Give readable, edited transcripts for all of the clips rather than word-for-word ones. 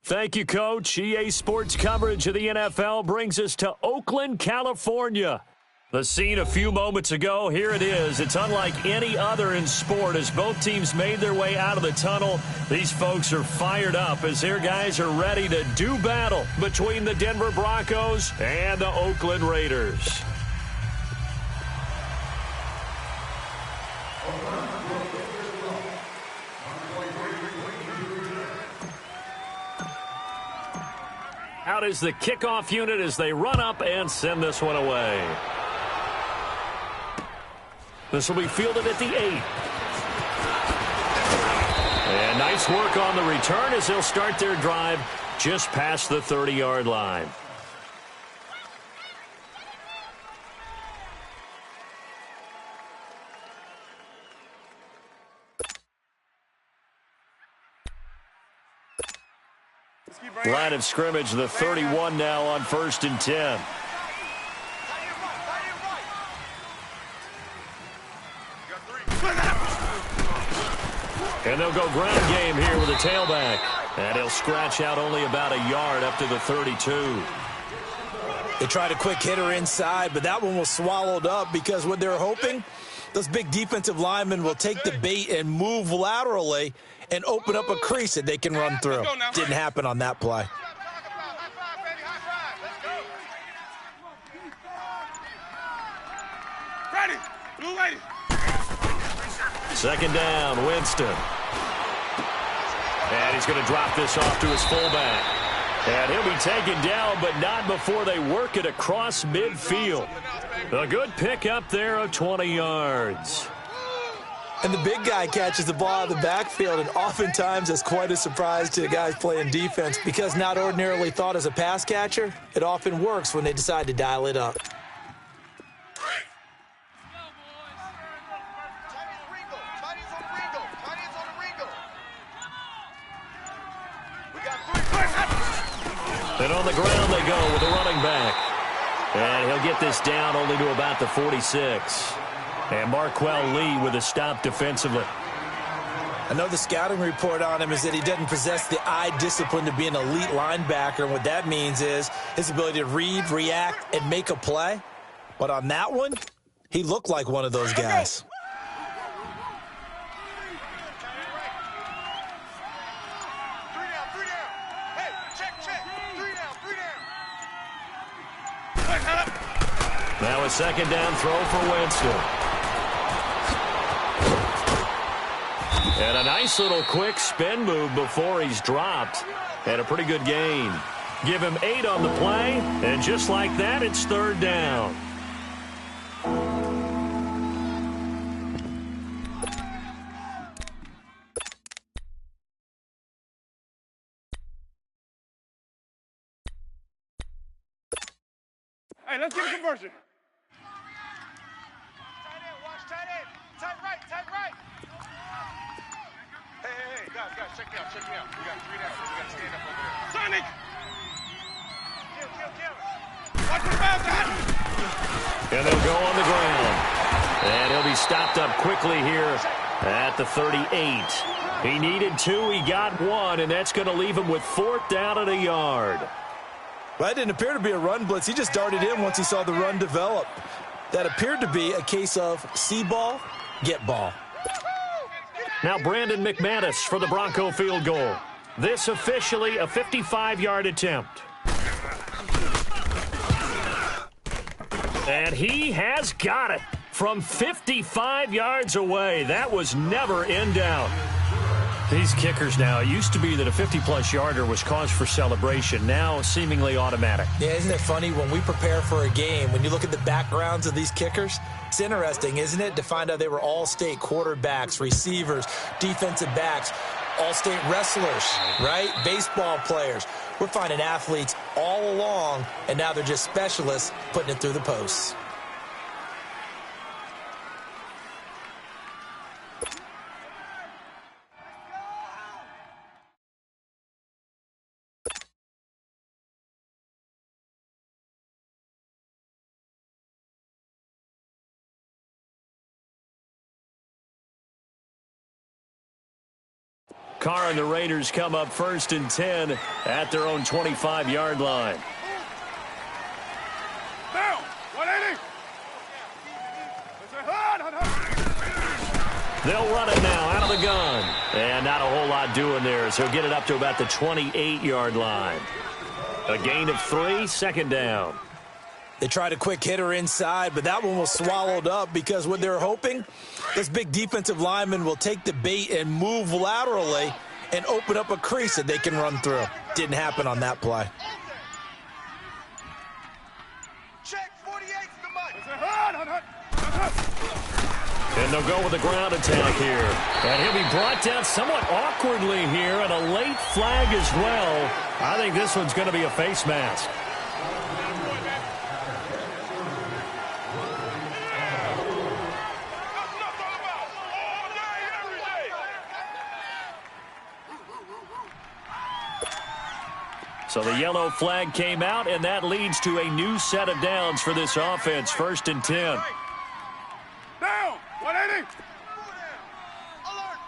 Thank you, Coach. EA Sports coverage of the NFL brings us to Oakland, California. The scene a few moments ago, here it is. It's unlike any other in sport as both teams made their way out of the tunnel. These folks are fired up as their guys are ready to do battle between the Denver Broncos and the Oakland Raiders. Out is the kickoff unit as they run up and send this one away. This will be fielded at the 8. And nice work on the return as they'll start their drive just past the 30-yard line. Line of scrimmage, the 31 now on 1st and 10. And they'll go ground game here with a tailback. And he'll scratch out only about a yard up to the 32. They tried a quick hitter inside, but that one was swallowed up because what they're hoping, those big defensive linemen will take the bait and move laterally and open up a crease that they can run through. Didn't happen on that play. Second down, Winston. And he's going to drop this off to his fullback. And he'll be taken down, but not before they work it across midfield. A good pick up there of 20 yards. And the big guy catches the ball out of the backfield, and oftentimes that's quite a surprise to the guys playing defense because not ordinarily thought as a pass catcher, it often works when they decide to dial it up. And on the ground they go with the running back. And he'll get this down only to about the 46. And Marquell Lee with a stop defensively. I know the scouting report on him is that he doesn't possess the eye discipline to be an elite linebacker. And what that means is his ability to read, react, and make a play. But on that one, he looked like one of those guys. Now a second down throw for Winston. And a nice little quick spin move before he's dropped. And a pretty good gain. Give him 8 on the play, and just like that, it's third down. Hey, let's get a conversion. Tight right. Hey, guys, check me out. We got 3 down. We got to stand up over there. Sonic! Kill. Watch the foul, guys! And they'll go on the ground. And he'll be stopped up quickly here at the 38. He needed 2, he got 1, and that's going to leave him with 4th down and a yard. Well, that didn't appear to be a run blitz. He just darted in once he saw the run develop. That appeared to be a case of see ball, get ball. Now Brandon McManus for the Bronco field goal. This officially a 55-yard attempt. And he has got it from 55 yards away. That was never in doubt. These kickers now, it used to be that a 50-plus yarder was cause for celebration. Now seemingly automatic. Yeah, isn't it funny when we prepare for a game, when you look at the backgrounds of these kickers, it's interesting, isn't it, to find out they were all-state quarterbacks, receivers, defensive backs, all-state wrestlers, right? Baseball players. We're finding athletes all along, and now they're just specialists putting it through the posts. Carr and the Raiders come up 1st and 10 at their own 25-yard line. Down. 180. They'll run it now out of the gun. And not a whole lot doing there, so he'll get it up to about the 28-yard line. A gain of 3, 2nd down. They tried a quick hitter inside, but that one was swallowed up because what they're hoping, this big defensive lineman will take the bait and move laterally and open up a crease that they can run through. Didn't happen on that play. Check 48 the mic. And they'll go with the ground attack here. And he'll be brought down somewhat awkwardly here, and a late flag as well. I think this one's going to be a face mask. So the yellow flag came out, and that leads to a new set of downs for this offense. 1st and 10. Down. 180. Alert.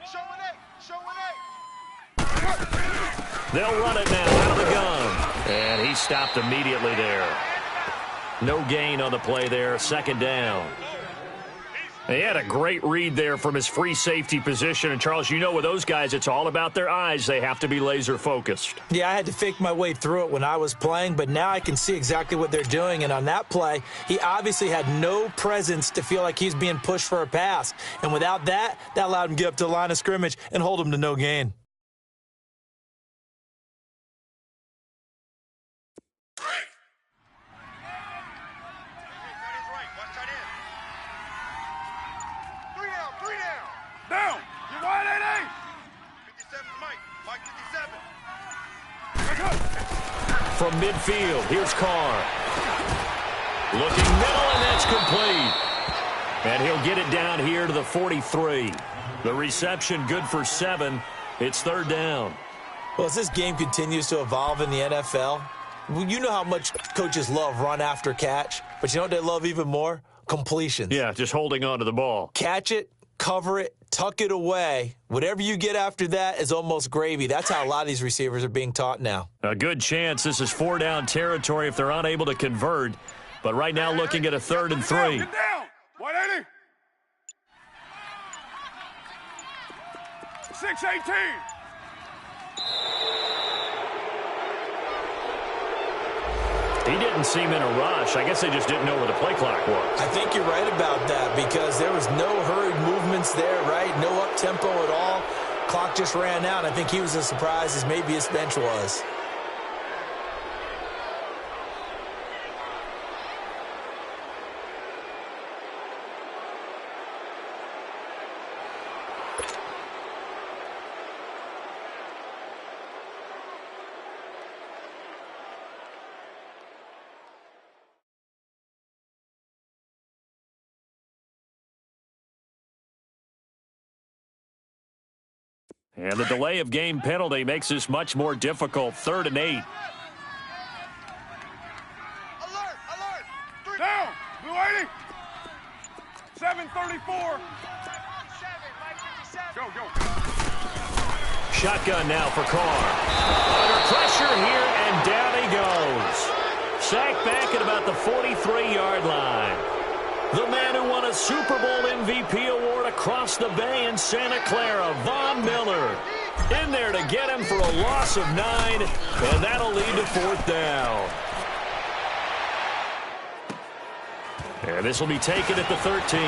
Show 8. They'll run it now out of the gun. And he stopped immediately there. No gain on the play there. 2nd down. He had a great read there from his free safety position. And, Charles, you know with those guys, it's all about their eyes. They have to be laser focused. Yeah, I had to fake my way through it when I was playing, but now I can see exactly what they're doing. And on that play, he obviously had no presence to feel like he's being pushed for a pass. And without that, that allowed him to get up to the line of scrimmage and hold him to no gain. Down. You 180. 57 Mike. Mike 57. From midfield, here's Carr. Looking middle, and that's complete. And he'll get it down here to the 43. The reception good for 7. It's 3rd down. Well, as this game continues to evolve in the NFL, you know how much coaches love run after catch, but you know what they love even more? Completions. Yeah, just holding on to the ball. Catch it, cover it, tuck it away. Whatever you get after that is almost gravy. That's how a lot of these receivers are being taught now. A good chance this is 4-down territory if they're unable to convert. But right now looking at a 3rd and 3. Get down. 180. 618. He didn't seem in a rush. I guess they just didn't know where the play clock was. I think you're right about that because there was no hurried movements there, right? No up-tempo at all. Clock just ran out. I think he was as surprised as maybe his bench was. And the delay of game penalty makes this much more difficult. 3rd and 8. Alert. Alert. Down. Blue 80. 734. Go. Shotgun now for Carr. Under pressure here, and down he goes. Sacked back at about the 43-yard line. The man who won a Super Bowl MVP award across the bay in Santa Clara, Von Miller, in there to get him for a loss of 9, and that'll lead to 4th down. And this will be taken at the 13.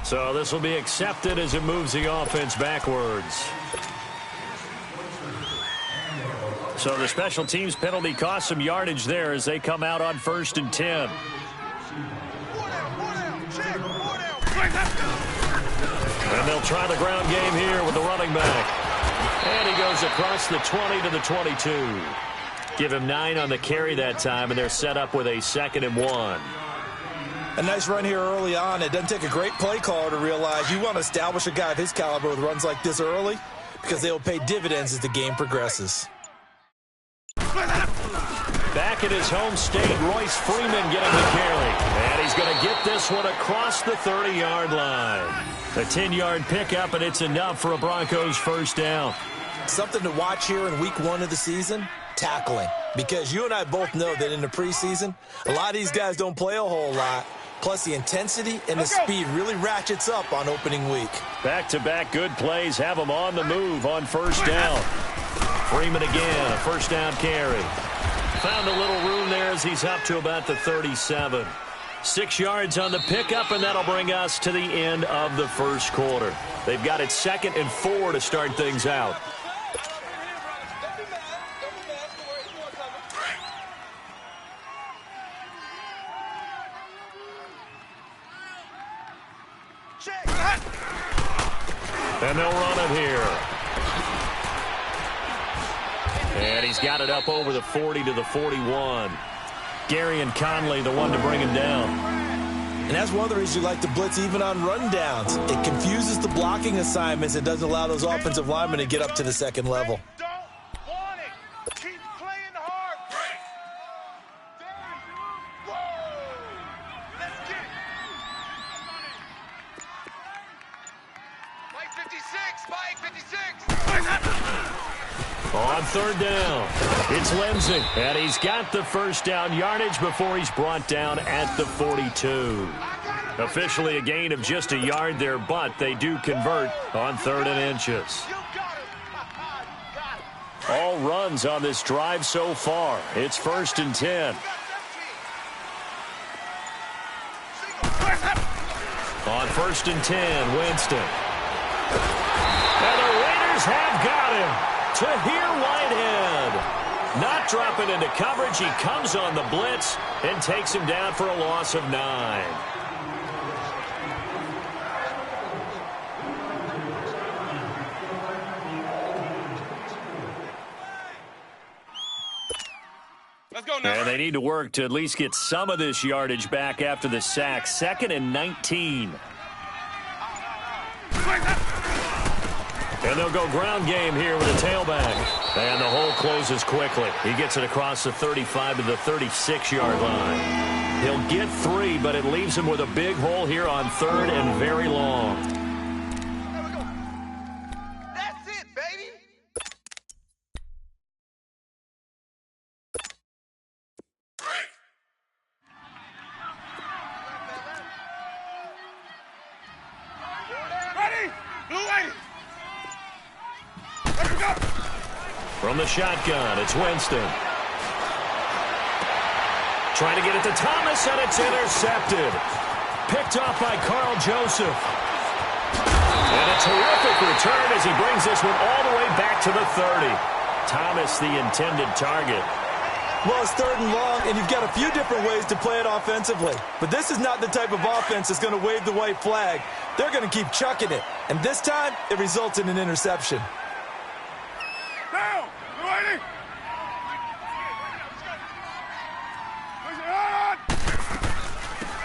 So this will be accepted as it moves the offense backwards. So the special teams penalty cost some yardage there as they come out on 1st and 10. And they'll try the ground game here with the running back. And he goes across the 20 to the 22. Give him 9 on the carry that time, and they're set up with a 2nd and 1. A nice run here early on. It doesn't take a great play caller to realize you want to establish a guy of his caliber with runs like this early because they will pay dividends as the game progresses. Back at his home state, Royce Freeman getting the carry. And he's going to get this one across the 30-yard line. A 10-yard pickup, and it's enough for a Broncos first down. Something to watch here in week 1 of the season, tackling. Because you and I both know that in the preseason, a lot of these guys don't play a whole lot. Plus, the intensity and the speed really ratchets up on opening week. Back-to-back good plays have them on the move on first down. Freeman again, a first down carry. Found a little room there as he's up to about the 37. 6 yards on the pickup, and that'll bring us to the end of the first quarter. They've got it 2nd and 4 to start things out. And they'll run it here. And he's got it up over the 40 to the 41. Gary and Conley, the one to bring him down. And that's one of the reasons you like to blitz even on rundowns. It confuses the blocking assignments and doesn't allow those offensive linemen to get up to the second level. Don't want it. Keep playing hard. Whoa. Let's get it. Mike 56. Mike 56. On third down, it's Lindsey, and he's got the first down yardage before he's brought down at the 42. Officially a gain of just a yard there, but they do convert on 3rd and inches. All runs on this drive so far. It's 1st and 10. On 1st and 10, Winston. And the Raiders have got him. To here, Whitehead. Not dropping into coverage. He comes on the blitz and takes him down for a loss of 9. Let's go now. And they need to work to at least get some of this yardage back after the sack. 2nd and 19. And they'll go ground game here with a tailback. And the hole closes quickly. He gets it across the 35 to the 36-yard line. He'll get 3, but it leaves him with a big hole here on 3rd and very long. There we go. That's it, baby. Ready? Blue lady. From the shotgun, it's Winston. Trying to get it to Thomas, and it's intercepted. Picked off by Carl Joseph. And a terrific return as he brings this one all the way back to the 30. Thomas, the intended target. Well, it's 3rd and long, and you've got a few different ways to play it offensively. But this is not the type of offense that's going to wave the white flag. They're going to keep chucking it. And this time, it results in an interception. Down. Blue lady.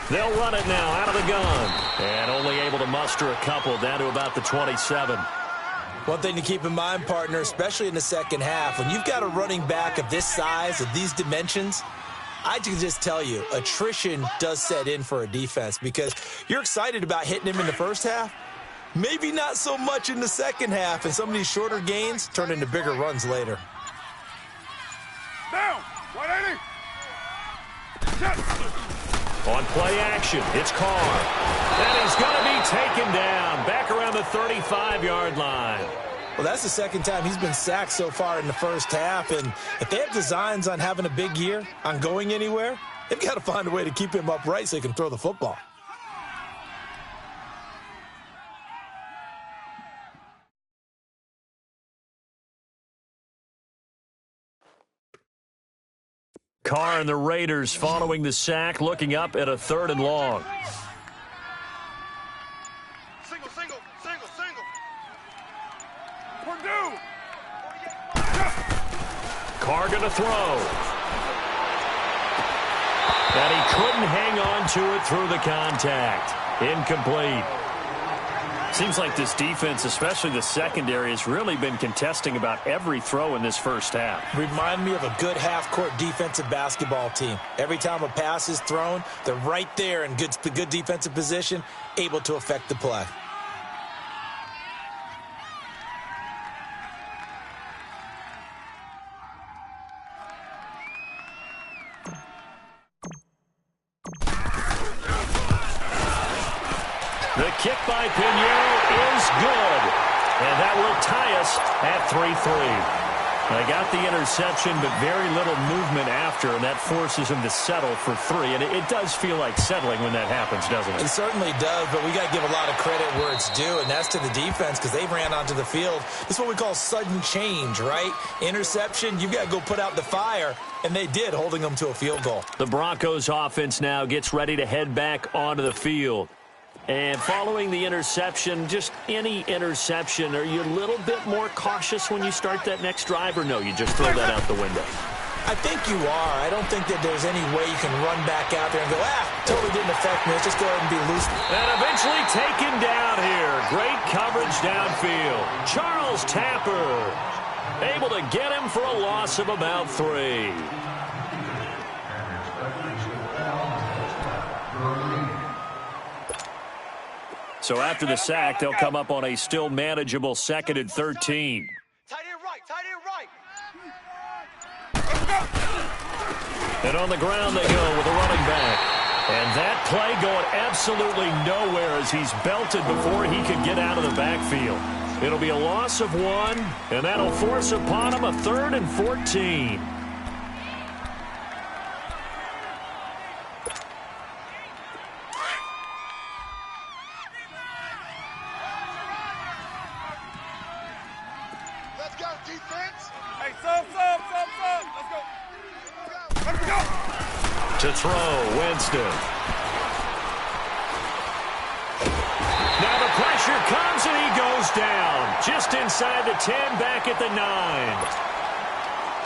They'll run it now out of the gun. And only able to muster a couple down to about the 27. One thing to keep in mind, partner, especially in the second half, when you've got a running back of this size, of these dimensions, I can just tell you, attrition does set in for a defense because you're excited about hitting him in the first half. Maybe not so much in the second half, and some of these shorter gains turn into bigger runs later. Down. 180. On play action, it's Carr. And he's going to be taken down back around the 35-yard line. Well, that's the second time he's been sacked so far in the first half, and if they have designs on having a big year, on going anywhere, they've got to find a way to keep him upright so he can throw the football. Carr and the Raiders following the sack, looking up at a 3rd and long. Single, single, single, single. Purdue. Carr going to throw. And he couldn't hang on to it through the contact. Incomplete. Seems like this defense, especially the secondary, has really been contesting about every throw in this first half. Remind me of a good half-court defensive basketball team. Every time a pass is thrown, they're right there in good defensive position, able to affect the play. The kick by Pinheiro is good. And that will tie us at 3-3. They got the interception, but very little movement after, and that forces them to settle for 3. And it does feel like settling when that happens, doesn't it? It certainly does, but we got to give a lot of credit where it's due, and that's to the defense because they ran onto the field. This is what we call sudden change, right? Interception, you got to go put out the fire, and they did, holding them to a field goal. The Broncos offense now gets ready to head back onto the field. And following the interception, just any interception, are you a little bit more cautious when you start that next drive, or no, you just throw that out the window? I think you are. I don't think that there's any way you can run back out there and go, totally didn't affect me. Let's just go ahead and be loose. And eventually taken down here. Great coverage downfield. Charles Tapper able to get him for a loss of about 3. So after the sack, they'll come up on a still manageable 2nd and 13. Tight end right. And on the ground they go with a running back. And that play going absolutely nowhere as he's belted before he could get out of the backfield. It'll be a loss of 1, and that'll force upon him a 3rd and 14. To throw, Winston. Now the pressure comes and he goes down. Just inside the 10, back at the 9.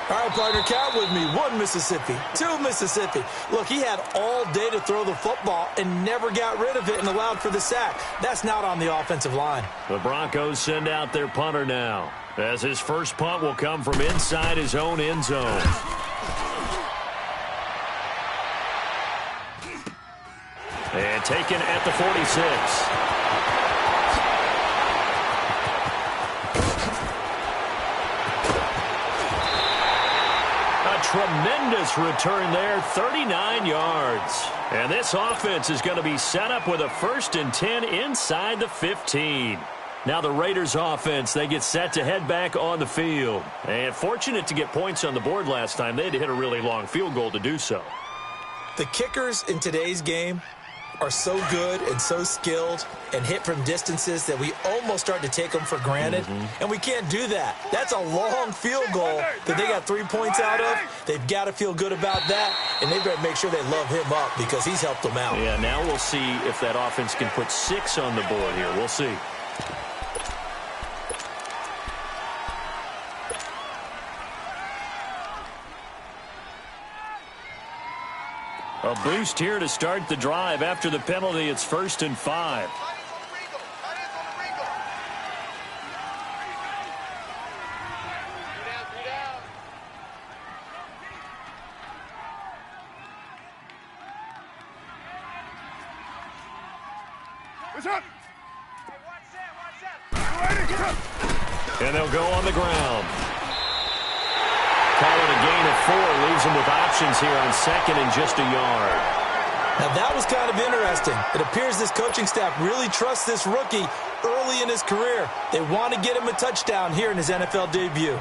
All right, partner, count with me. 1 Mississippi, 2 Mississippi. Look, he had all day to throw the football and never got rid of it and allowed for the sack. That's not on the offensive line. The Broncos send out their punter now, as his first punt will come from inside his own end zone. And taken at the 46. A tremendous return there, 39 yards. And this offense is going to be set up with a 1st and 10 inside the 15. Now the Raiders offense, they get set to head back on the field. And fortunate to get points on the board last time. They had to hit a really long field goal to do so. The kickers in today's game are so good and so skilled and hit from distances that we almost start to take them for granted. And we can't do that. That's a long field goal that they got 3 points out of. They've got to feel good about that, and they better make sure they love him up because he's helped them out. Yeah, now we'll see if that offense can put 6 on the board here. We'll see. A boost here to start the drive. After the penalty, it's 1st and 5. And they'll go on the ground. Call it a gain of 4, leaves them with options here on 2nd and just a yard. Now that was kind of interesting. It appears this coaching staff really trusts this rookie early in his career. They want to get him a touchdown here in his NFL debut.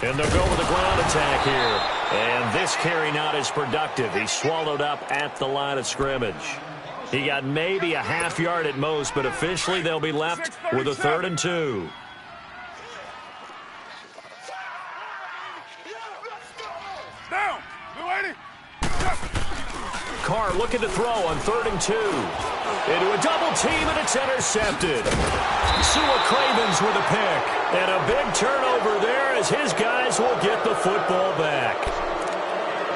And they'll go with a ground attack here. And this carry not as productive. He's swallowed up at the line of scrimmage. He got maybe a half yard at most, but officially they'll be left with a 3rd and 2. Down. Blue 80. Carr looking to throw on 3rd and 2. Into a double team, and it's intercepted. Sua Cravens with a pick. And a big turnover there as his guys will get the football back.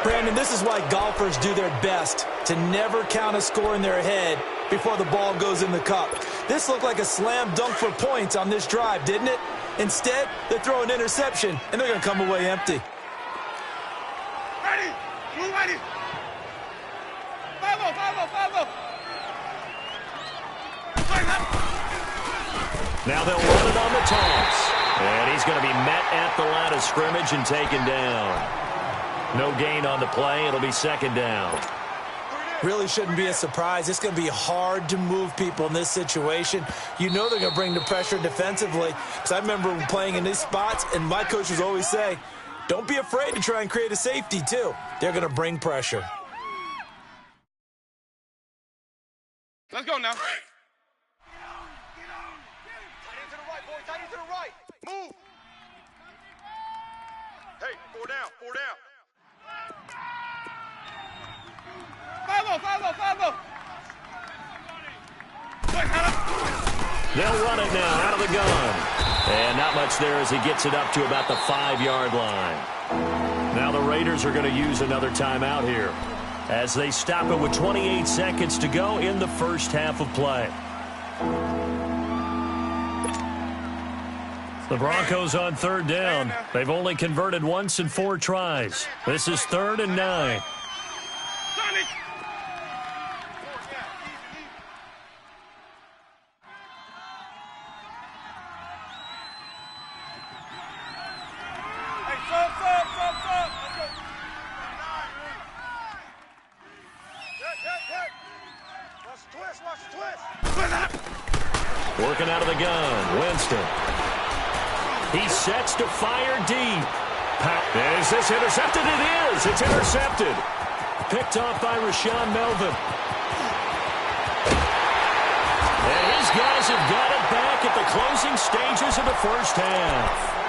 Brandon, this is why golfers do their best to never count a score in their head before the ball goes in the cup. This looked like a slam dunk for points on this drive, didn't it? Instead, they throw an interception, and they're going to come away empty. Ready. Blue 80. Follow. Now they'll run it on the toss. And he's going to be met at the line of scrimmage and taken down. No gain on the play. It'll be 2nd down. Really shouldn't be a surprise. It's going to be hard to move people in this situation. You know they're going to bring the pressure defensively. Because I remember playing in these spots, and my coaches always say, don't be afraid to try and create a safety, too. They're going to bring pressure. Let's go now. Move. Hey, 4 down. Follow. They'll run it now out of the gun. And not much there as he gets it up to about the 5-yard line. Now the Raiders are going to use another timeout here as they stop it with 28 seconds to go in the first half of play. The Broncos on 3rd down. They've only converted once in 4 tries. This is 3rd and 9. Working out of the gun, Winston. He sets to fire deep. Is this intercepted? It is. It's intercepted. Picked off by Rashawn Melvin. And his guys have got it back at the closing stages of the first half.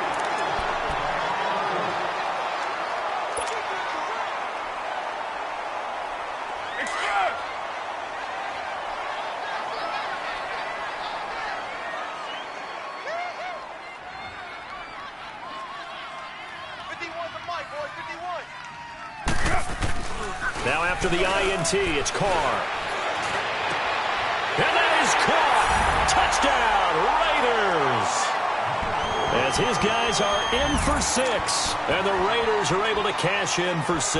Now after the INT, it's Carr. And that is caught. Touchdown, Raiders. As his guys are in for 6. And the Raiders are able to cash in for 6.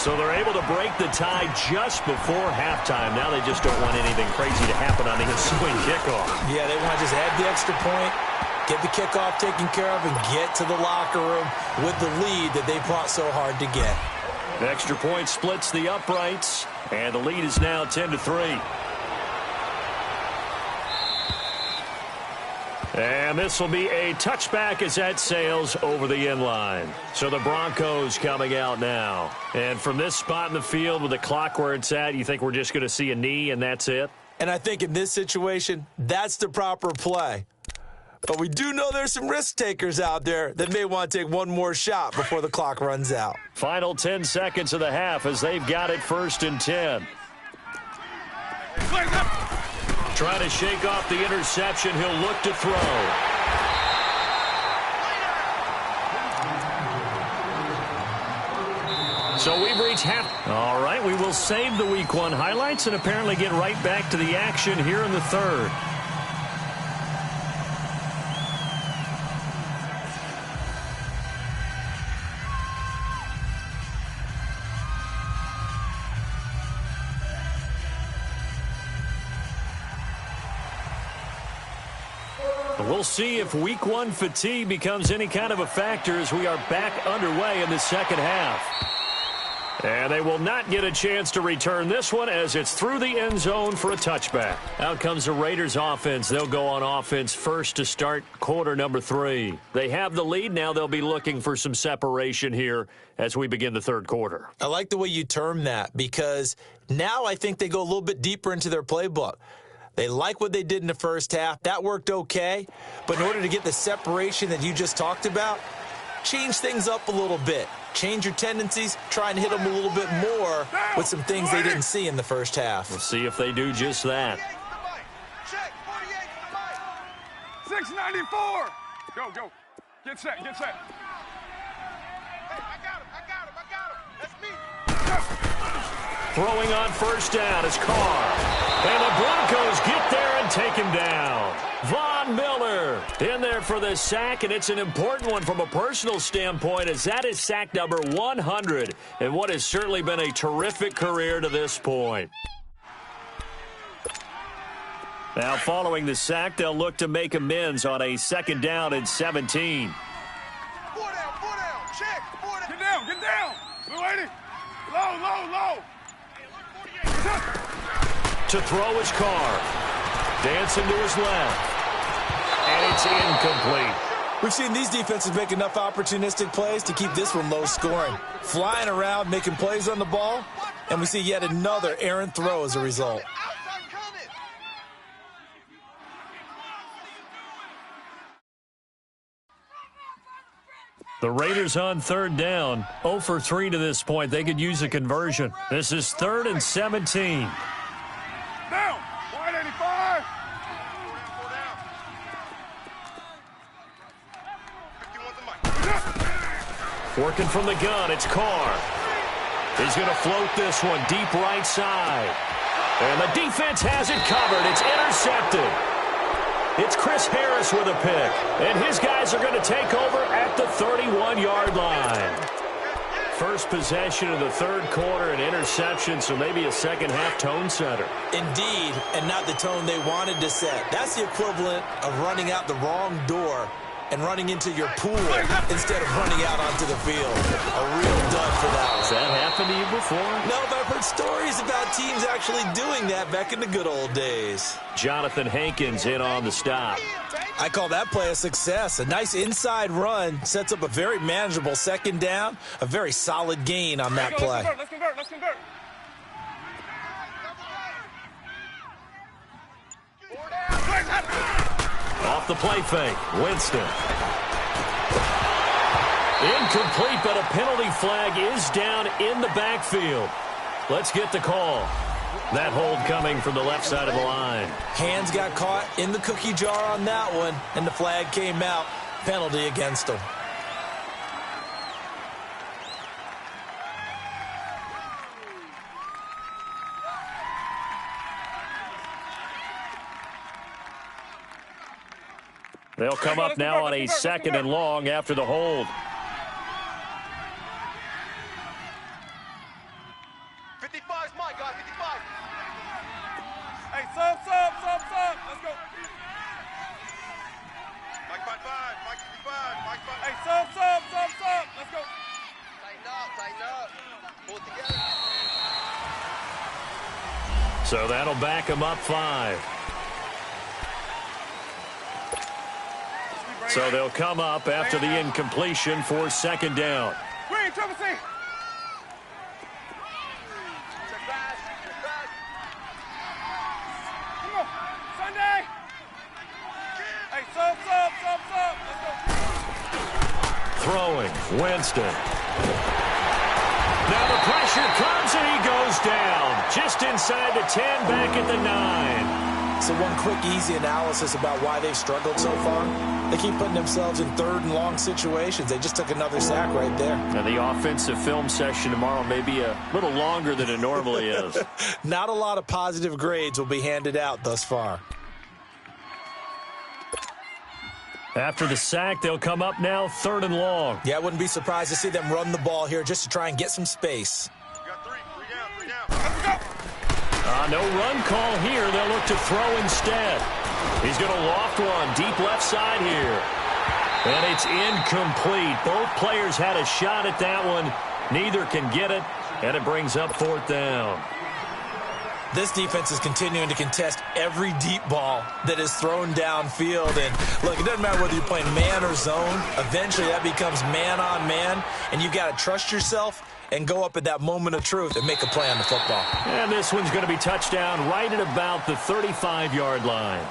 So they're able to break the tie just before halftime. Now they just don't want anything crazy to happen on the ensuing kickoff. Yeah, they want to just add the extra point, get the kickoff taken care of, and get to the locker room with the lead that they fought so hard to get. The extra point splits the uprights, and the lead is now 10-3. And this will be a touchback as that sails over the end line. So the Broncos coming out now. And from this spot in the field with the clock where it's at, you think we're just going to see a knee and that's it? And I think in this situation, that's the proper play. But we do know there's some risk takers out there that may want to take one more shot before the clock runs out. Final 10 seconds of the half as they've got it 1st and 10. Trying to shake off the interception. He'll look to throw. So we've reached half. All right, we will save the Week 1 highlights and apparently get right back to the action here in the 3rd. We'll see if Week 1 fatigue becomes any kind of a factor as we are back underway in the second half. And they will not get a chance to return this one as it's through the end zone for a touchback. Out comes the Raiders offense. They'll go on offense first to start quarter number 3. They have the lead. Now they'll be looking for some separation here as we begin the third quarter. I like the way you term that because now I think they go a little bit deeper into their playbook. They like what they did in the first half. That worked okay. But in order to get the separation that you just talked about, change things up a little bit. Change your tendencies, try and hit them a little bit more with some things they didn't see in the first half. We'll see if they do just that. 694. Go. Get set. Hey, I got him. That's me. Throwing on first down is Carr. And the Broncos get there and take him down. Von Miller in there for the sack, and it's an important one from a personal standpoint as that is sack number 100 in what has certainly been a terrific career to this point. Now following the sack, they'll look to make amends on a second down and 17. 4 down. Check. 4 down. Get down. Blue 80. Low. To throw his Carr. Dancing to his left. And it's incomplete. We've seen these defenses make enough opportunistic plays to keep this one low scoring. Flying around, making plays on the ball, and we see yet another errant throw as a result. The Raiders on third down, 0 for 3 to this point. They could use a conversion. This is 3rd and 17. Down. 185. 4 down. Working from the gun, it's Carr. He's going to float this one deep right side. And the defense has it covered. It's intercepted. It's Chris Harris with a pick. And his guys are going to take over at the 31-yard line. First possession of the third quarter, an interception, so maybe a second-half tone setter. Indeed, and not the tone they wanted to set. That's the equivalent of running out the wrong door and running into your pool instead of running out onto the field. A real dud for that one. Has that happened to you before? No, but I've heard stories about teams actually doing that back in the good old days. Jonathan Hankins in on the stop. I call that play a success. A nice inside run sets up a very manageable second down, a very solid gain on that play. Let's convert. Off the play fake, Winston. Incomplete, but a penalty flag is down in the backfield. Let's get the call. That hold coming from the left side of the line. Hands got caught in the cookie jar on that one, and the flag came out. Penalty against him. They'll come up now on a 2nd and long after the hold. 55's my guy, 55. Hey, sub. Let's go. Mike 55, Mike 55, Mike 5. Hey, sub. Let's go. Tighten up. Pull it together. So that'll back them up 5. So they'll come up after the incompletion for second down. Green, Trevor C. Come on, Sunday. Hey, sub. Let's go. Throwing, Winston. Now the pressure comes and he goes down. Just inside the 10, back at the 9. So one quick, easy analysis about why they've struggled so far. They keep putting themselves in 3rd and long situations. They just took another sack right there. And the offensive film session tomorrow may be a little longer than it normally is. Not a lot of positive grades will be handed out thus far. After the sack, they'll come up now 3rd and long. Yeah, I wouldn't be surprised to see them run the ball here just to try and get some space. You got 3 down. Let's go. No run call here. They'll look to throw instead. He's going to loft one deep left side here. And it's incomplete. Both players had a shot at that one. Neither can get it. And it brings up 4th down. This defense is continuing to contest every deep ball that is thrown downfield. And, look, it doesn't matter whether you're playing man or zone. Eventually, that becomes man-on-man, and you've got to trust yourself and go up at that moment of truth and make a play on the football. And this one's going to be touchdown right at about the 35-yard line.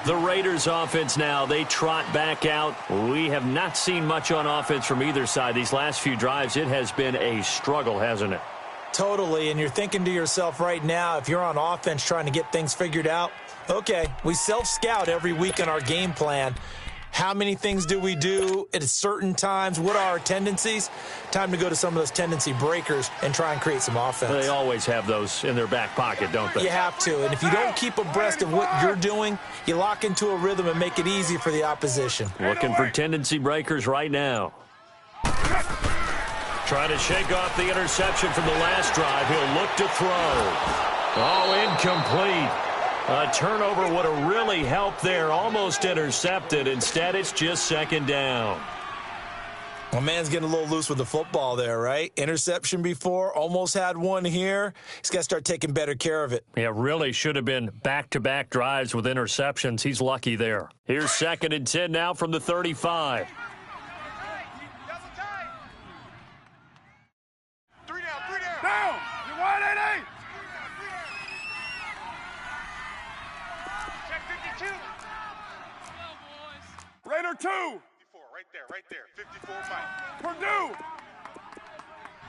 The Raiders offense now, they trot back out. We have not seen much on offense from either side. These last few drives, it has been a struggle, hasn't it? Totally, and you're thinking to yourself right now, if you're on offense trying to get things figured out, okay, we self-scout every week in our game plan. How many things do we do at certain times? What are our tendencies? Time to go to some of those tendency breakers and try and create some offense. They always have those in their back pocket, don't they? You have to, and if you don't keep abreast of what you're doing, you lock into a rhythm and make it easy for the opposition. Looking for tendency breakers right now. Trying to shake off the interception from the last drive. He'll look to throw. Oh, incomplete. A turnover would have really helped there. Almost intercepted. Instead, it's just 2nd down. Well, man's getting a little loose with the football there, right? Interception before, almost had one here. He's got to start taking better care of it. Yeah, really should have been back-to-back drives with interceptions. He's lucky there. Here's 2nd and 10 now from the 35. Down! You're wide 8-8! Check 52! Raider 2! 54, right there. 54 Mike. Purdue!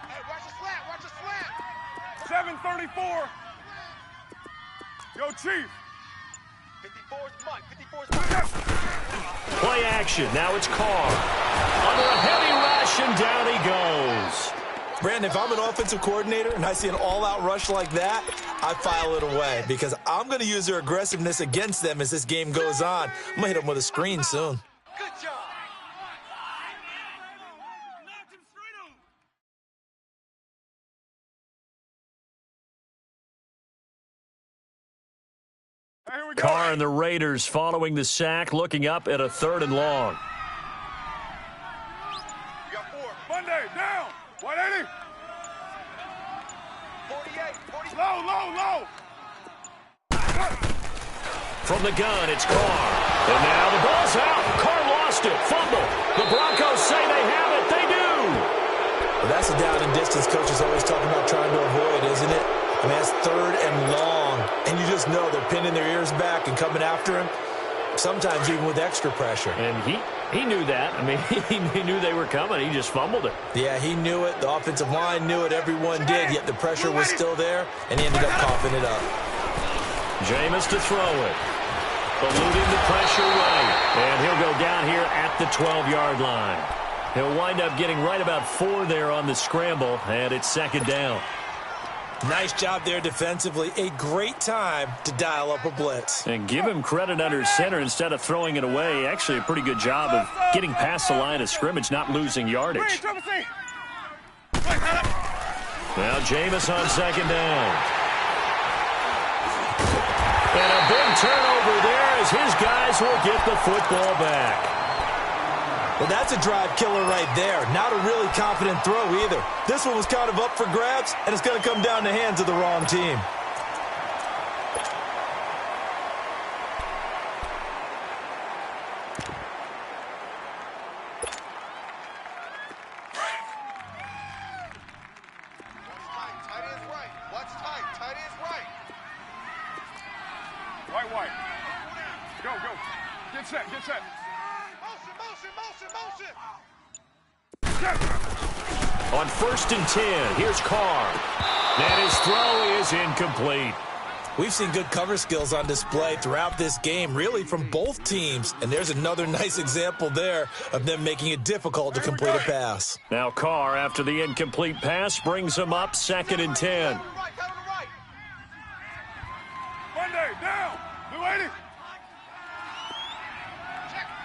Hey, watch the slat! 734! Yo, Chief! 54's Mike, 54's Mike. Play action. Now it's Carr. Under a heavy rush, and down he goes. Brandon, if I'm an offensive coordinator and I see an all-out rush like that, I file it away because I'm going to use their aggressiveness against them as this game goes on. I'm going to hit them with a screen soon. Good job! Here we go. Carr and the Raiders following the sack, looking up at a 3rd and long. You got 4. Monday, down! 180! 48, 40. Low! From the gun, it's Carr. And now the ball's out. Carr lost it. Fumble. The Broncos say they have it. They do. Well, that's a down and distance coach is always talking about trying to avoid, isn't it? I mean, that's 3rd and long. And you just know they're pinning their ears back and coming after him, sometimes even with extra pressure. And he knew that. I mean, he knew they were coming. He just fumbled it. Yeah, he knew it. The offensive line knew it. Everyone did, yet the pressure was still there, and he ended up coughing it up. Jameis to throw it. Eluding the pressure right. And he'll go down here at the 12-yard line. He'll wind up getting right about 4 there on the scramble, and it's 2nd down. Nice job there defensively. A great time to dial up a blitz. And give him credit under center instead of throwing it away. Actually, a pretty good job of getting past the line of scrimmage, not losing yardage. Now Jameis on 2nd down. And a big turnover there as his guys will get the football back. Well, that's a drive killer right there. Not a really confident throw either. This one was kind of up for grabs, and it's going to come down in the hands of the wrong team. White. Go. Get set. Motion. On 1st and 10, here's Carr. And his throw is incomplete. We've seen good cover skills on display throughout this game, really from both teams. And there's another nice example there of them making it difficult to complete a pass. Now Carr, after the incomplete pass, brings him up 2nd and 10. Monday, down. Blue 80.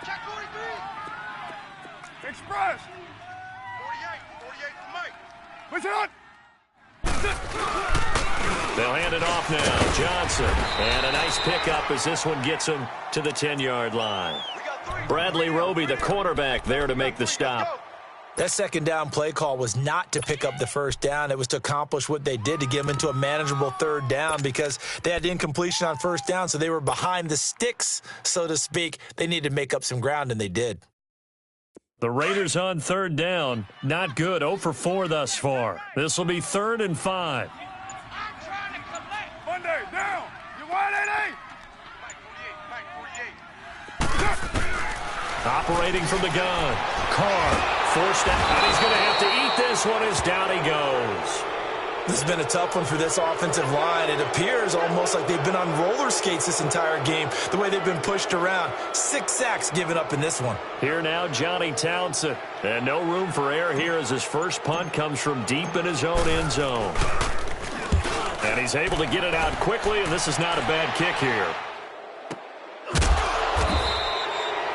Check 43. Express. 48 for Mike. Push it on. They'll hand it off now. Johnson. And a nice pickup as this one gets him to the 10-yard line. Bradley Roby, the quarterback, there to make the stop. That second down play call was not to pick up the first down. It was to accomplish what they did, to get them into a manageable third down, because they had incompletion on first down, so they were behind the sticks, so to speak. They needed to make up some ground, and they did. The Raiders on third down. Not good. 0 for 4 thus far. This will be 3rd and 5. Monday, down. You want it, Operating from the gun. Carr forced out, and he's going to have to eat this one as down he goes. This has been a tough one for this offensive line. It appears almost like they've been on roller skates this entire game, the way they've been pushed around. 6 sacks given up in this one. Here now, Johnny Townsend. And no room for error here as his first punt comes from deep in his own end zone. And he's able to get it out quickly, and this is not a bad kick here.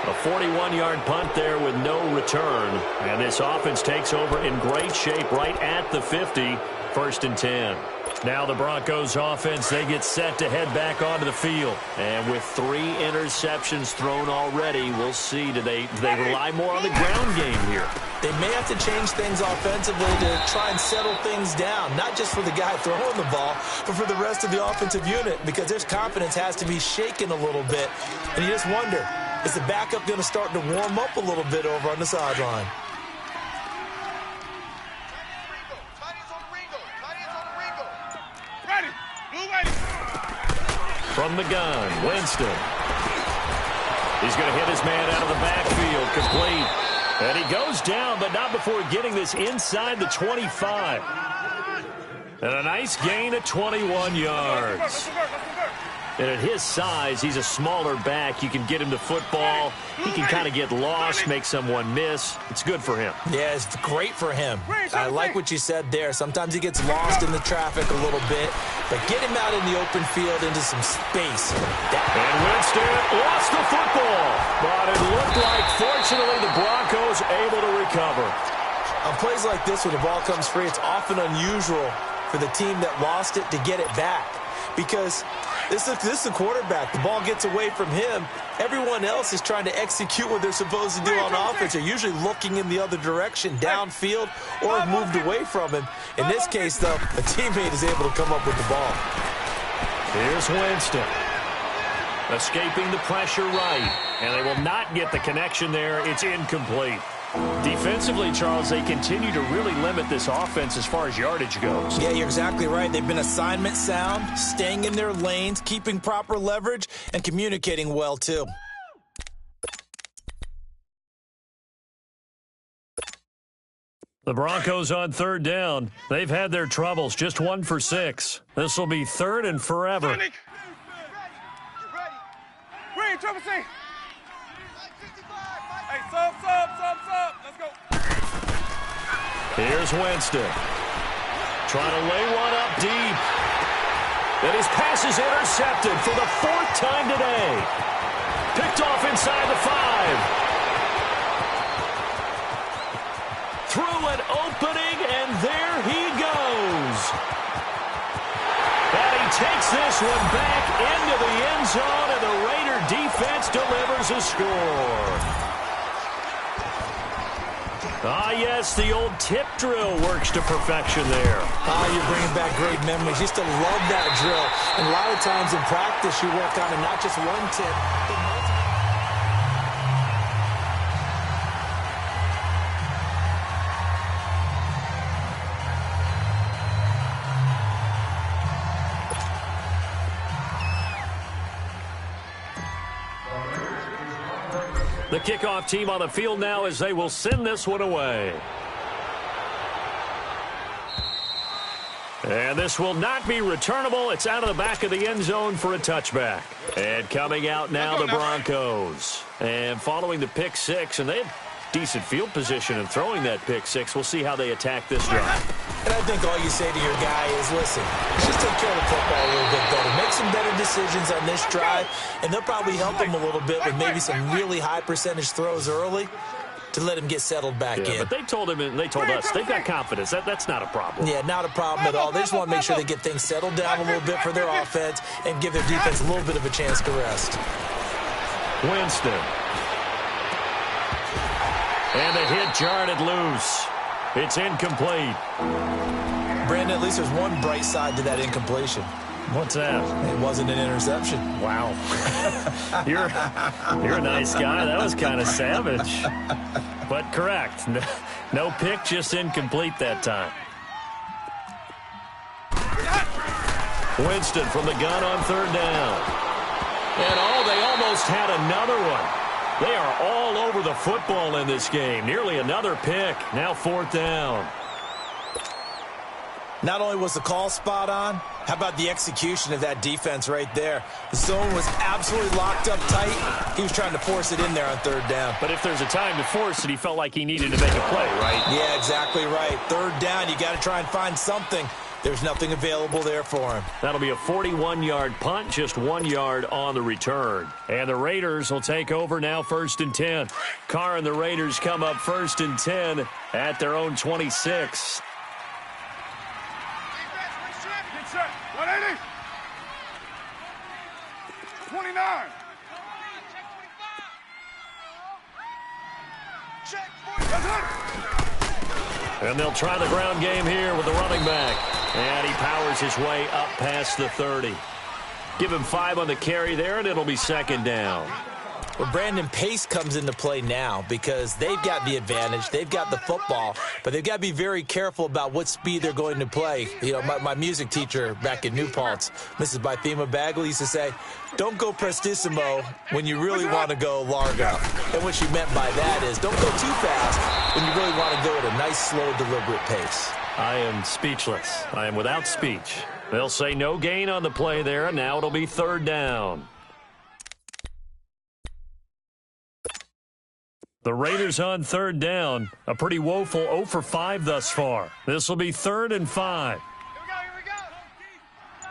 A 41-yard punt there with no return. And this offense takes over in great shape right at the 50. 1st and 10. Now the Broncos offense, they get set to head back onto the field. And with 3 interceptions thrown already, we'll see. Do they rely more on the ground game here? They may have to change things offensively to try and settle things down, not just for the guy throwing the ball, but for the rest of the offensive unit, because their confidence has to be shaken a little bit. And you just wonder, is the backup going to start to warm up a little bit over on the sideline? From the gun, Winston. He's going to hit his man out of the backfield, complete. And he goes down, but not before getting this inside the 25. And a nice gain of 21 yards. And at his size, he's a smaller back. You can get him to football. He can kind of get lost, make someone miss. It's good for him. Yeah, it's great for him. I like what you said there. Sometimes he gets lost in the traffic a little bit, but get him out in the open field into some space. And Winston lost the football, but it looked like, fortunately, the Broncos able to recover. On plays like this, when the ball comes free, it's often unusual for the team that lost it to get it back, because this is the quarterback. The ball gets away from him. Everyone else is trying to execute what they're supposed to do on offense. They're usually looking in the other direction, downfield, or have moved away from him. In this case, though, a teammate is able to come up with the ball. Here's Winston. Escaping the pressure right. And they will not get the connection there. It's incomplete. Defensively, Charles, they continue to really limit this offense as far as yardage goes. Yeah, you're exactly right. They've been assignment sound, staying in their lanes, keeping proper leverage, and communicating well, too. The Broncos on third down. They've had their troubles, just 1 for 6. This will be 3rd and forever. Get ready. Green, triple C. Hey, sub. Let's go. Here's Winston. Trying to lay one up deep. And his pass is intercepted for the 4th time today. Picked off inside the 5. Through an opening, and there he goes. And he takes this one back into the end zone, and the Raider defense delivers a score. Ah, yes, the old tip drill works to perfection there. You're bringing back great memories. Used to love that drill. And a lot of times in practice, you work on it, not just one tip, but multiple. The kickoff team on the field now as they will send this one away. And this will not be returnable. It's out of the back of the end zone for a touchback. And coming out now, the Broncos. And following the pick 6, and they have decent field position in throwing that pick 6. We'll see how they attack this drive. And I think all you say to your guy is, listen, just take care of the football a little bit better. Make some better decisions on this drive, and they'll probably help him a little bit with maybe some really high percentage throws early to let him get settled back in. But they told him, and they told us, they've got confidence. That's not a problem. Yeah, not a problem at all. They just want to make sure they get things settled down a little bit for their offense and give their defense a little bit of a chance to rest. Winston. And the hit jarred it loose. It's incomplete. Brandon, at least there's one bright side to that incompletion. What's that? It wasn't an interception. Wow. You're a nice guy. That was kind of savage. But correct. No pick, just incomplete that time. Winston from the gun on third down. And they almost had another one. They are all over the football in this game. Nearly another pick. Now fourth down. Not only was the call spot on, how about the execution of that defense right there? The zone was absolutely locked up tight. He was trying to force it in there on third down. But if there's a time to force it, he felt like he needed to make a play, right? Yeah, exactly right. Third down, you got to try and find something. There's nothing available there for him. That'll be a 41-yard punt, just 1 yard on the return. And the Raiders will take over now, 1st and 10. Carr and the Raiders come up 1st and 10 at their own 26. 180. 29. And they'll try the ground game here with the running back. And he powers his way up past the 30. Give him 5 on the carry there, and it'll be 2nd down. Well, Brandon, pace comes into play now because they've got the advantage. They've got the football, but they've got to be very careful about what speed they're going to play. You know, my music teacher back in New Paltz, Mrs. Bythema Bagley, used to say, don't go prestissimo when you really want to go largo. And what she meant by that is don't go too fast when you really want to go at a nice, slow, deliberate pace. I am speechless. I am without speech. They'll say no gain on the play there, and now it'll be 3rd down. The Raiders on 3rd down. A pretty woeful 0 for 5 thus far. This will be 3rd and 5. Here we go.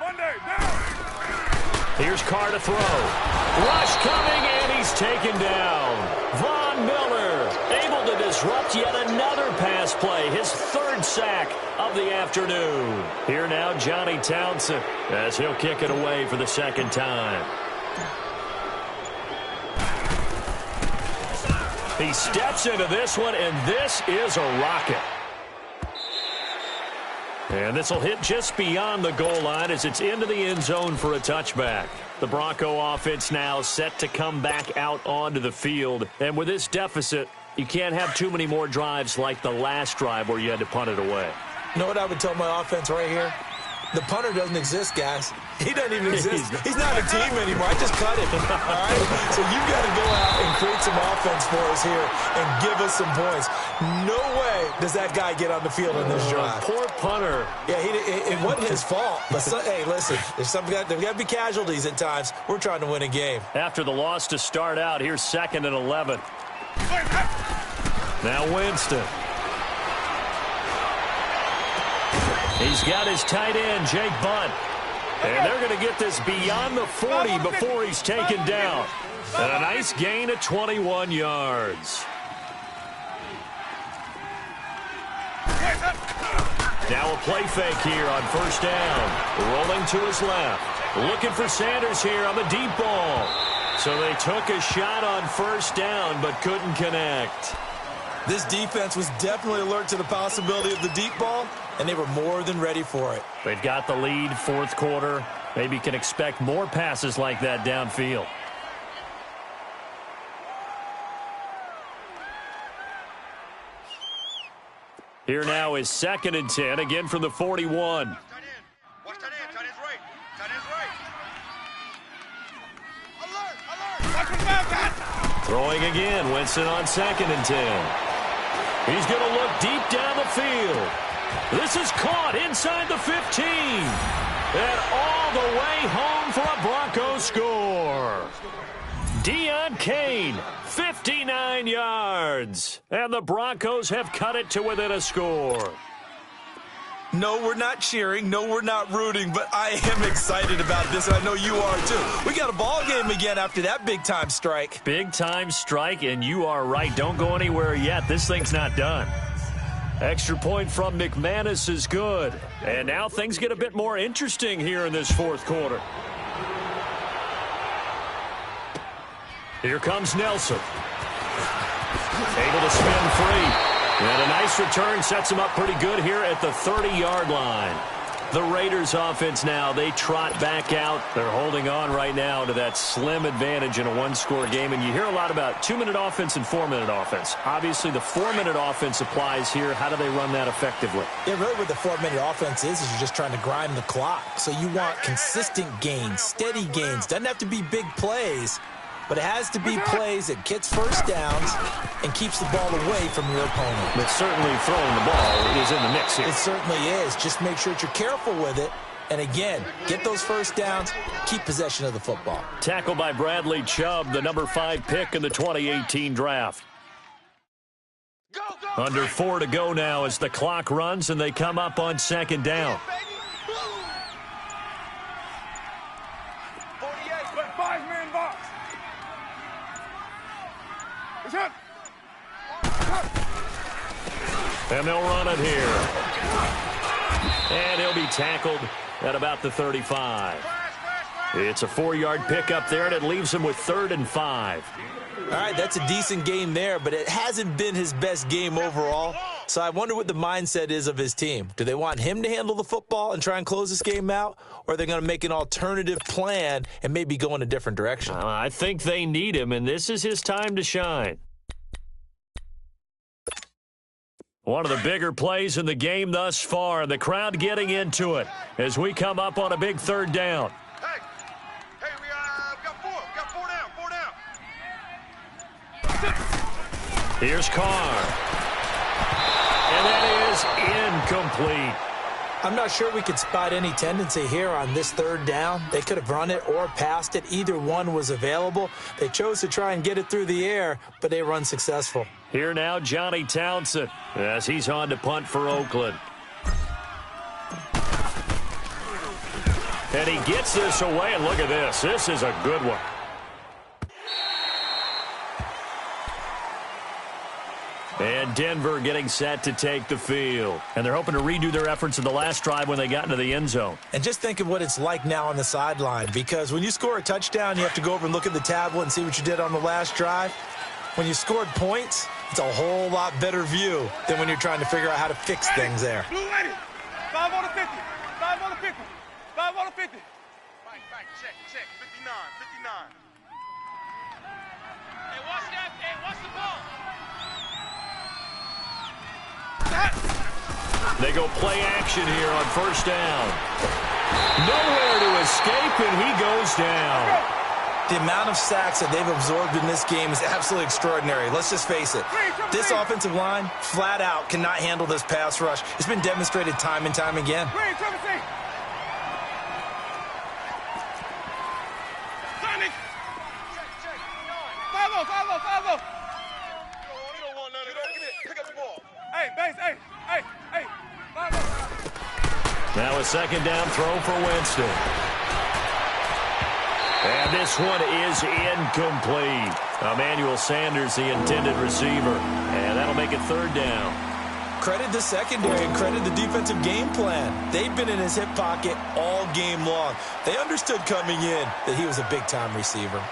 Monday, down. Here's Carr to throw. Rush coming, and he's taken down. Von Miller able to disrupt yet another pass play. His 3rd sack of the afternoon. Here now, Johnny Townsend, as he'll kick it away for the 2nd time. He steps into this one, and this is a rocket. And this will hit just beyond the goal line as it's into the end zone for a touchback. The Bronco offense now set to come back out onto the field. And with this deficit, you can't have too many more drives like the last drive where you had to punt it away. You know what I would tell my offense right here? The punter doesn't exist, guys. He doesn't even exist. He's not a team anymore. I just cut him. All right? So you've got to go out and create some offense for us here and give us some points. No way does that guy get on the field in this drive. Poor punter. Yeah, it wasn't his fault. But hey, listen, there's got to be casualties at times. We're trying to win a game. After the loss to start out, here's 2nd and 11. Now Winston. He's got his tight end, Jake Bunt. And they're going to get this beyond the 40 before he's taken down. And a nice gain of 21 yards. Now a play fake here on 1st down. Rolling to his left. Looking for Sanders here on the deep ball. So they took a shot on 1st down but couldn't connect. This defense was definitely alert to the possibility of the deep ball, and they were more than ready for it. They've got the lead, 4th quarter. Maybe can expect more passes like that downfield. Here now is 2nd and 10, again from the 41. Watch that end. Tight end's right. Tight end's right. Alert. Watch his back, man. Throwing again, Winston on 2nd and 10. He's going to look deep down the field. This is caught inside the 15. And all the way home for a Broncos score. Deon Cain, 59 yards. And the Broncos have cut it to within a score. No, we're not cheering. No, we're not rooting. But I am excited about this, and I know you are too. We got a ball game again after that big-time strike. Big-time strike, and you are right. Don't go anywhere yet. This thing's not done. Extra point from McManus is good. And now things get a bit more interesting here in this 4th quarter. Here comes Nelson. Able to spin free. And a nice return sets him up pretty good here at the 30-yard line. The Raiders offense now, they trot back out. They're holding on right now to that slim advantage in a one-score game. And you hear a lot about 2-minute offense and 4-minute offense. Obviously, the 4-minute offense applies here. How do they run that effectively? Yeah, really what the 4-minute offense is you're just trying to grind the clock. So you want consistent gains, steady gains. Doesn't have to be big plays, but it has to be plays that gets first downs and keeps the ball away from your opponent. But certainly throwing the ball is in the mix here. It certainly is. Just make sure that you're careful with it. And again, get those first downs, keep possession of the football. Tackled by Bradley Chubb, the number 5 pick in the 2018 draft. Under 4 to go now as the clock runs and they come up on second down. 5-man box. And they'll run it here. And he'll be tackled at about the 35. It's a 4-yard pickup there, and it leaves him with 3rd and 5. All right, that's a decent game there, but it hasn't been his best game overall. So I wonder what the mindset is of his team. Do they want him to handle the football and try and close this game out, or are they going to make an alternative plan and maybe go in a different direction? I think they need him, and this is his time to shine. One of the bigger plays in the game thus far, and the crowd getting into it as we come up on a big 3rd down. Hey, we got 4. We got 4 down. 4 down. Here's Carr. And that is incomplete. I'm not sure we could spot any tendency here on this 3rd down. They could have run it or passed it. Either one was available. They chose to try and get it through the air, but they were unsuccessful. Here now, Johnny Townsend, as he's on to punt for Oakland. And he gets this away, and look at this. This is a good one. And Denver getting set to take the field. And they're hoping to redo their efforts in the last drive when they got into the end zone. And just think of what it's like now on the sideline, because when you score a touchdown, you have to go over and look at the tablet and see what you did on the last drive. When you scored points, it's a whole lot better view than when you're trying to figure out how to fix things there. Blue lady. 5 on the 50. 5 on the 50. 5 on the 50. Check. 59. Hey, watch that. Hey, watch the ball. They go play action here on 1st down. Nowhere to escape, and he goes down. The amount of sacks that they've absorbed in this game is absolutely extraordinary. Let's just face it. This offensive line, flat out, cannot handle this pass rush. It's been demonstrated time and time again. Sonic. Follow. You don't want none of that. Pick up the ball. Hey, base. Hey. Follow. Now a 2nd down throw for Winston. And this one is incomplete. Emmanuel Sanders, the intended receiver. And that'll make it 3rd down. Credit the secondary and credit the defensive game plan. They've been in his hip pocket all game long. They understood coming in that he was a big-time receiver.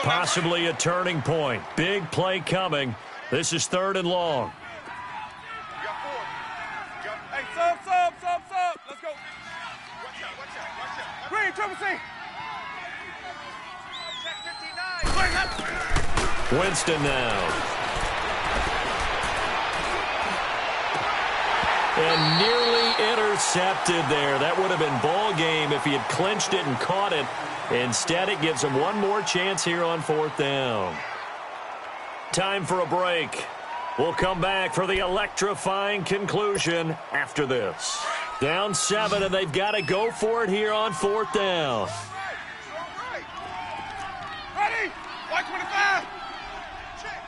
Possibly a turning point. Big play coming. This is 3rd and long. You got 4. Hey, sub. Let's go. Watch out. Green, triple C. Check 59. Winston now. And nearly intercepted there. That would have been ball game if he had clinched it and caught it. Instead, it gives him one more chance here on 4th down. Time for a break. We'll come back for the electrifying conclusion after this. Down 7, and they've got to go for it here on 4th down. Ready? White 25. Check.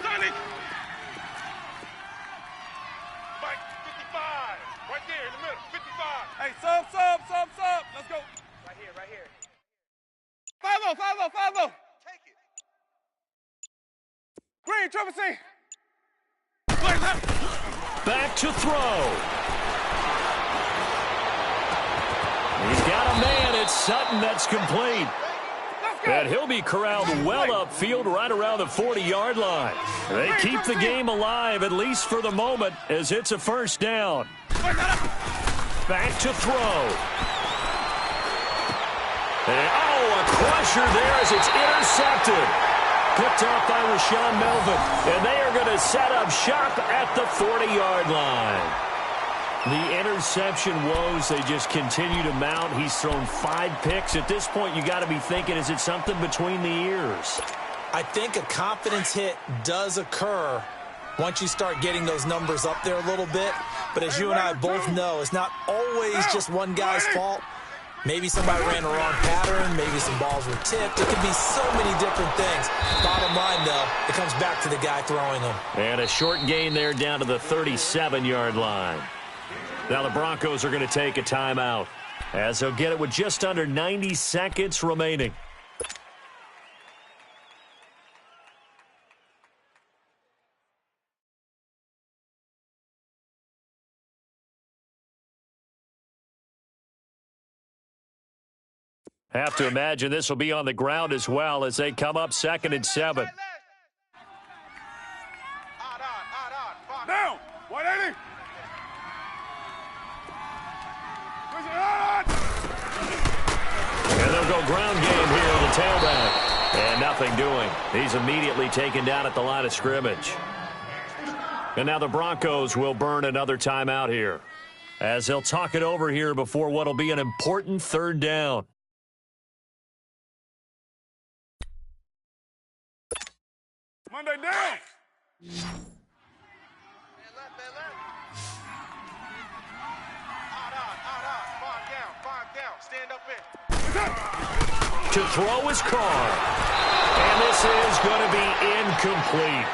Sonic. Mike, 55. Right there in the middle. 55. Hey, sub. Let's go. Right here. 5-0. Take it. Green, triple C. Back to throw. He's got a man. It's Sutton. That's complete. And he'll be corralled well upfield right around the 40-yard line. They keep the game alive, at least for the moment, as it's a first down. Back to throw. And, a crusher there as it's intercepted. Picked off by Rashaan Melvin. And they are going to set up shop at the 40-yard line. The interception woes, they just continue to mount. He's thrown 5 picks. At this point, you got to be thinking, is it something between the ears? I think a confidence hit does occur once you start getting those numbers up there a little bit. But as you and I both know, it's not always just one guy's fault. Maybe somebody ran a wrong pattern. Maybe some balls were tipped. It could be so many different things. Bottom line, though, it comes back to the guy throwing them. And a short gain there down to the 37-yard line. Now the Broncos are going to take a timeout as they'll get it with just under 90 seconds remaining. Have to imagine this will be on the ground as well as they come up 2nd and 7. Down! 180! And they'll go ground game here on the tailback. And nothing doing. He's immediately taken down at the line of scrimmage. And now the Broncos will burn another timeout here as they'll talk it over here before what will be an important 3rd down. Monday down! Stand up in. To throw his car. And this is going to be incomplete.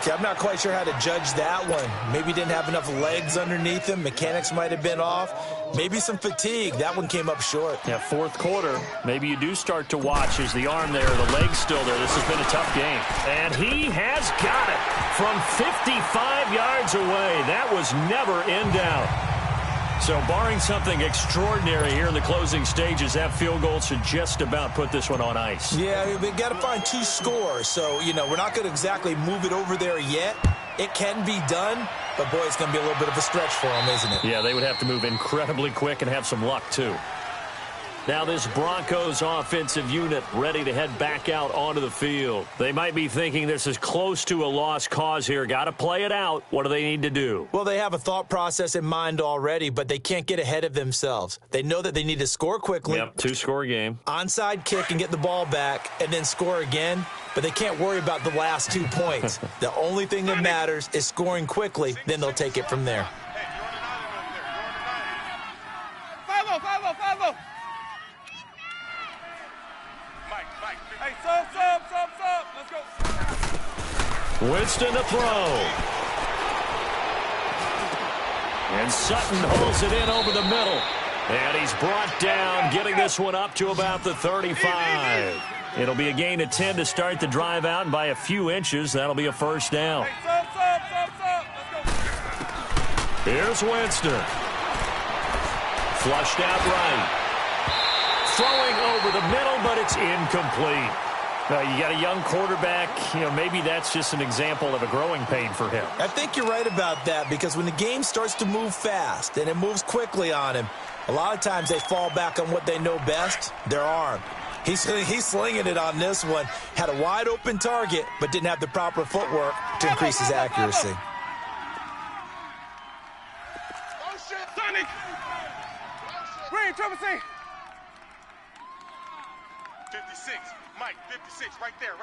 Okay, I'm not quite sure how to judge that one. Maybe didn't have enough legs underneath him. Mechanics might have been off. Maybe some fatigue. That one came up short. Yeah, 4th quarter. Maybe you do start to watch as the arm there, the leg's still there. This has been a tough game. And he has got it from 55 yards away. That was never in doubt. So barring something extraordinary here in the closing stages, that field goal should just about put this one on ice. Yeah, we got to find 2 scores. So, we're not going to exactly move it over there yet. It can be done, but, boy, it's going to be a little bit of a stretch for them, isn't it? Yeah, they would have to move incredibly quick and have some luck, too. Now this Broncos offensive unit ready to head back out onto the field. They might be thinking this is close to a lost cause here. Got to play it out. What do they need to do? Well, they have a thought process in mind already, but they can't get ahead of themselves. They know that they need to score quickly. Yep, 2-score game. Onside kick and get the ball back and then score again, but they can't worry about the last 2 points. The only thing that matters is scoring quickly, then they'll take it from there. Follow. Hey, sub. Let's go. Winston to throw. And Sutton holds it in over the middle. And he's brought down, getting this one up to about the 35. It'll be a gain of 10 to start the drive out, and by a few inches, that'll be a first down. Hey, sub. Let's go. Here's Winston. Flushed out right. Throwing over the middle, but it's incomplete. You got a young quarterback. Maybe that's just an example of a growing pain for him. I think you're right about that, because when the game starts to move fast and it moves quickly on him, a lot of times they fall back on what they know best, their arm. He's slinging it on this one. Had a wide open target, but didn't have the proper footwork to increase his accuracy. Green, triple C. 56. Mike, 56. Right there.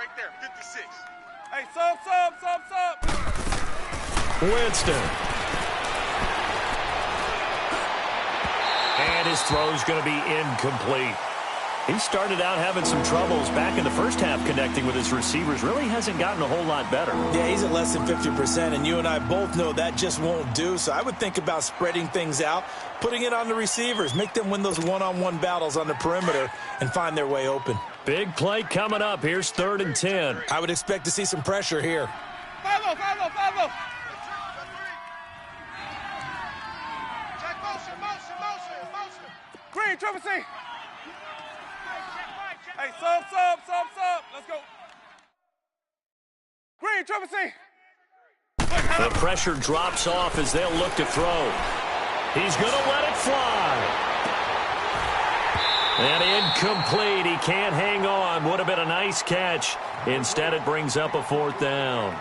56. Hey, sub. Winston. And his throw's going to be incomplete. He started out having some troubles back in the first half connecting with his receivers. Really hasn't gotten a whole lot better. Yeah, he's at less than 50%, and you and I both know that just won't do. So I would think about spreading things out, putting it on the receivers, make them win those one-on-one battles on the perimeter and find their way open. Big play coming up. Here's 3rd and 10. I would expect to see some pressure here. Follow. Check motion. Green, triple C. Hey, sub. Let's go. Green, triple C. The pressure drops off as they'll look to throw. He's going to let it fly. And incomplete. He can't hang on. Would have been a nice catch. Instead, it brings up a fourth down.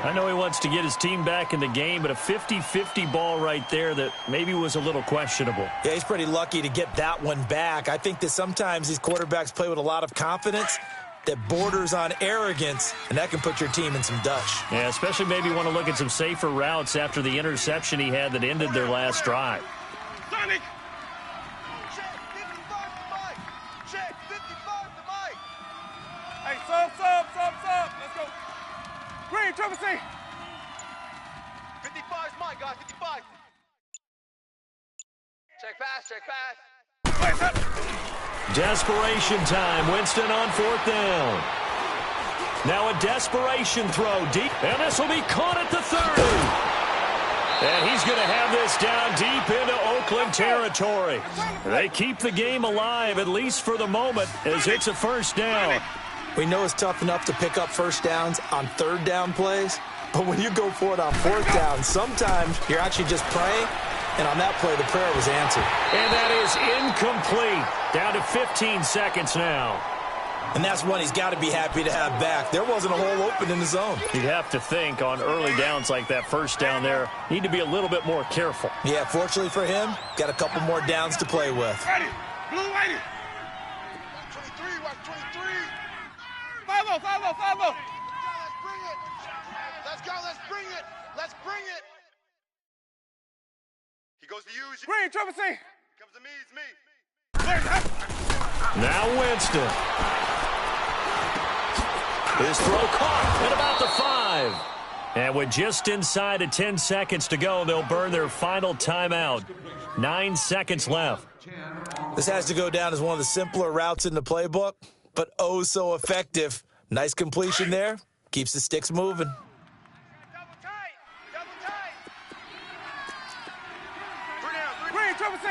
I know he wants to get his team back in the game, but a 50-50 ball right there that maybe was a little questionable. Yeah, he's pretty lucky to get that one back. I think that sometimes these quarterbacks play with a lot of confidence that borders on arrogance, and that can put your team in some Dutch. Yeah, especially maybe want to look at some safer routes after the interception he had that ended their last drive. Sonic. Check 55 to Mike. Hey, sub. Let's go. Green, triple C. 55 is Mike, guys. 55. Check pass. Wait, up. Desperation time. Winston on fourth down. Now a desperation throw deep, and this will be caught at the 30. And he's going to have this down deep into Oakland territory. They keep the game alive, at least for the moment, as it's a first down. We know it's tough enough to pick up first downs on third down plays, but when you go for it on fourth down, sometimes you're actually just praying, and on that play, the prayer was answered. And that is incomplete. Down to 15 seconds now. And that's one he's got to be happy to have back. There wasn't a hole open in the zone. You'd have to think on early downs like that first down there, need to be a little bit more careful. Yeah, fortunately for him, got a couple more downs to play with. Ready. Blue, ready. 23, watch 23. 5-0. Let's go, let's bring it. He goes to you. Green, triple C. Comes to me, it's me. Now Winston. His throw caught at about the 5. And with just inside of 10 seconds to go, they'll burn their final timeout. 9 seconds left. This has to go down as one of the simpler routes in the playbook, but oh so effective. Nice completion there. Keeps the sticks moving. Double tight. Green, triple C.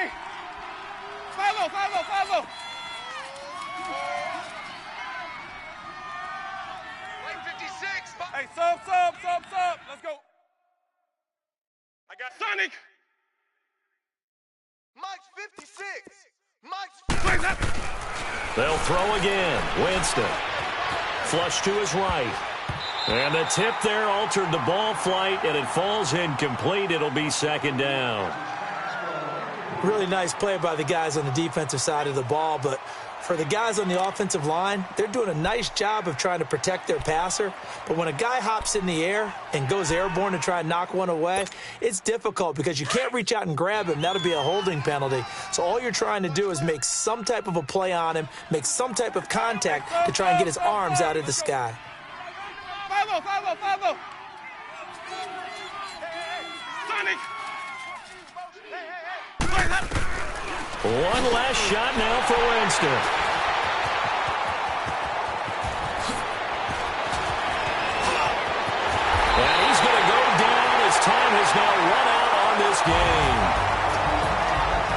5-0. Like 56. Hey, sub. Let's go. I got Sonic. Mike's 56. Wait, up. They'll throw again. Winston. Flush to his right. And the tip there altered the ball flight, and it falls incomplete. It'll be second down. Really nice play by the guys on the defensive side of the ball, but for the guys on the offensive line, they're doing a nice job of trying to protect their passer. But when a guy hops in the air and goes airborne to try and knock one away, it's difficult because you can't reach out and grab him. That'll be a holding penalty. So all you're trying to do is make some type of a play on him, make some type of contact to try and get his arms out of the sky. 5-0. Sonic. Wait, up. One last shot now for Winston. And he's going to go down as time has now run out on this game.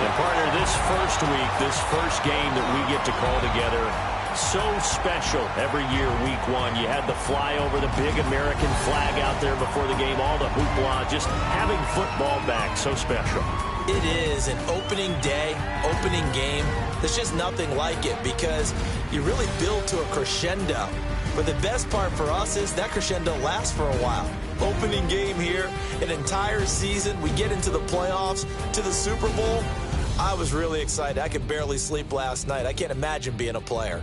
And partner, this first week, this first game that we get to call together, so special every year, week one. You had the flyover, the big American flag out there before the game, all the hoopla, just having football back, so special. It is an opening day, opening game. There's just nothing like it because you really build to a crescendo. But the best part for us is that crescendo lasts for a while. Opening game here, an entire season. We get into the playoffs, to the Super Bowl. I was really excited. I could barely sleep last night. I can't imagine being a player.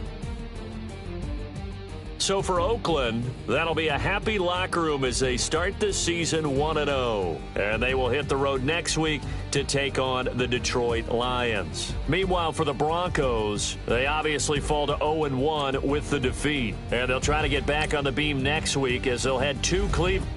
So for Oakland, that'll be a happy locker room as they start this season 1-0. And they will hit the road next week to take on the Detroit Lions. Meanwhile, for the Broncos, they obviously fall to 0-1 with the defeat. And they'll try to get back on the beam next week as they'll head to Cleveland.